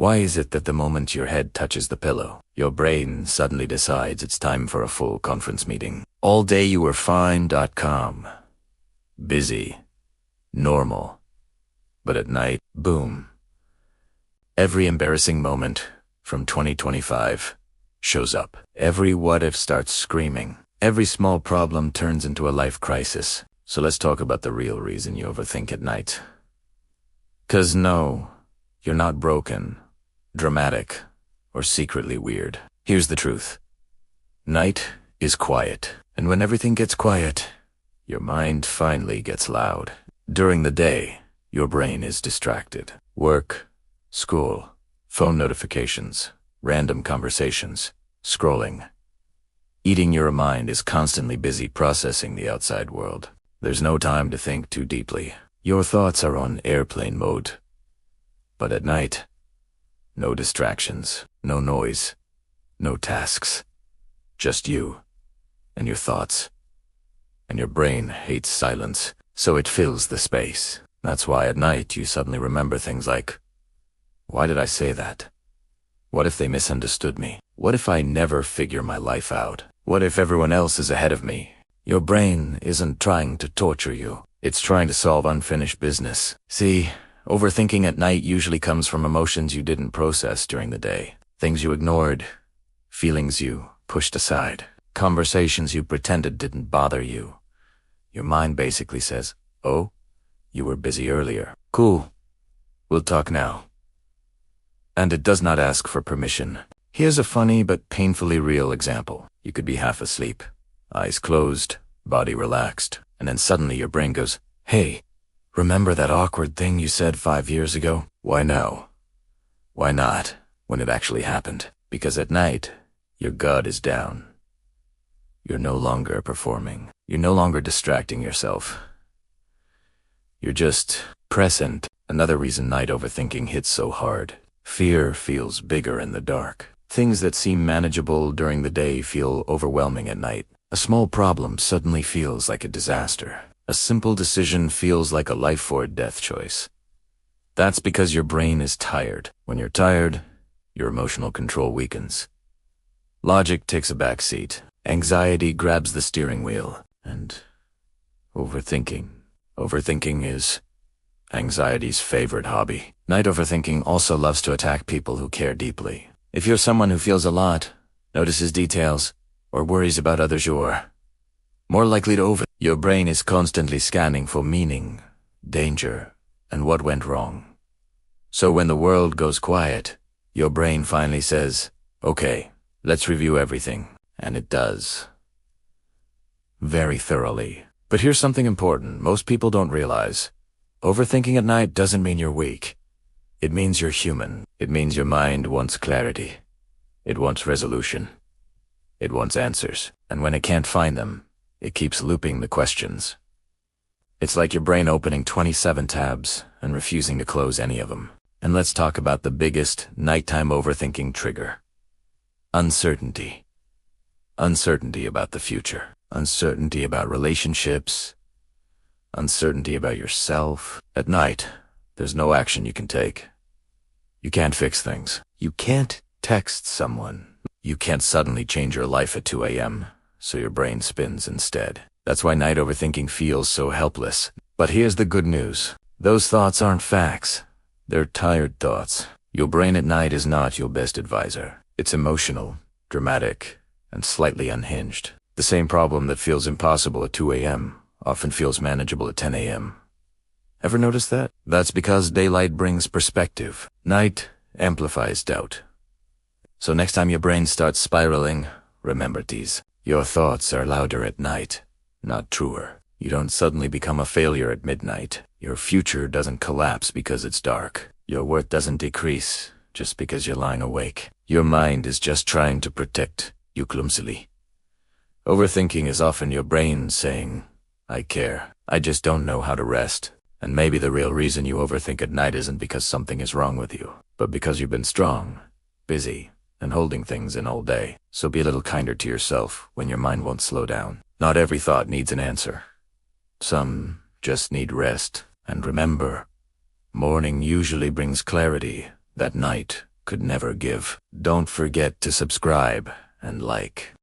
Why is it that the moment your head touches the pillow, your brain suddenly decides it's time for a full conference meeting? All day you were fine, calm, busy, normal. But at night, boom. Every embarrassing moment from 2025 shows up. Every what-if starts screaming. Every small problem turns into a life crisis. So let's talk about the real reason you overthink at night. 'Cause no, you're not broken, dramatic, or secretly weird. Here's the truth. Night is quiet. And when everything gets quiet, your mind finally gets loud. During the day, your brain is distracted. Work, school, phone notifications, random conversations, scrolling. Eating your mind is constantly busy processing the outside world. There's no time to think too deeply. Your thoughts are on airplane mode. But at night, no distractions, no noise, no tasks. Just you and your thoughts. And your brain hates silence, so it fills the space. That's why at night you suddenly remember things like, why did I say that? What if they misunderstood me? What if I never figure my life out? What if everyone else is ahead of me? Your brain isn't trying to torture you. It's trying to solve unfinished business. See, overthinking at night usually comes from emotions you didn't process during the day. Things you ignored, feelings you pushed aside, conversations you pretended didn't bother you. Your mind basically says, oh, you were busy earlier. Cool. We'll talk now. And it does not ask for permission. Here's a funny but painfully real example. You could be half asleep, eyes closed, body relaxed, and then suddenly your brain goes, hey, remember that awkward thing you said 5 years ago? Why now? Why not, when it actually happened? Because at night, your guard is down. You're no longer performing. You're no longer distracting yourself. You're just present. Another reason night overthinking hits so hard. Fear feels bigger in the dark. Things that seem manageable during the day feel overwhelming at night. A small problem suddenly feels like a disaster. A simple decision feels like a life or death choice. That's because your brain is tired. When you're tired, your emotional control weakens. Logic takes a back seat. Anxiety grabs the steering wheel. And overthinking. Overthinking is anxiety's favorite hobby. Night overthinking also loves to attack people who care deeply. If you're someone who feels a lot, notices details, or worries about others, you're more likely to over. Your brain is constantly scanning for meaning, danger, and what went wrong. So when the world goes quiet, your brain finally says, okay, let's review everything. And it does. Very thoroughly. But here's something important most people don't realize. Overthinking at night doesn't mean you're weak. It means you're human. It means your mind wants clarity. It wants resolution. It wants answers. And when it can't find them, it keeps looping the questions. It's like your brain opening 27 tabs and refusing to close any of them. And let's talk about the biggest nighttime overthinking trigger. Uncertainty. Uncertainty about the future. Uncertainty about relationships. Uncertainty about yourself. At night, there's no action you can take. You can't fix things. You can't text someone. You can't suddenly change your life at 2 a.m., so your brain spins instead. That's why night overthinking feels so helpless. But here's the good news. Those thoughts aren't facts. They're tired thoughts. Your brain at night is not your best advisor. It's emotional, dramatic, and slightly unhinged. The same problem that feels impossible at 2 a.m. often feels manageable at 10 a.m. Ever notice that? That's because daylight brings perspective. Night amplifies doubt. So next time your brain starts spiraling, remember these. Your thoughts are louder at night, not truer. You don't suddenly become a failure at midnight. Your future doesn't collapse because it's dark. Your worth doesn't decrease just because you're lying awake. Your mind is just trying to protect you clumsily. Overthinking is often your brain saying, I care. I just don't know how to rest. And maybe the real reason you overthink at night isn't because something is wrong with you, but because you've been strong, busy, and holding things in all day. So be a little kinder to yourself when your mind won't slow down. Not every thought needs an answer. Some just need rest. And remember, morning usually brings clarity that night could never give. Don't forget to subscribe and like.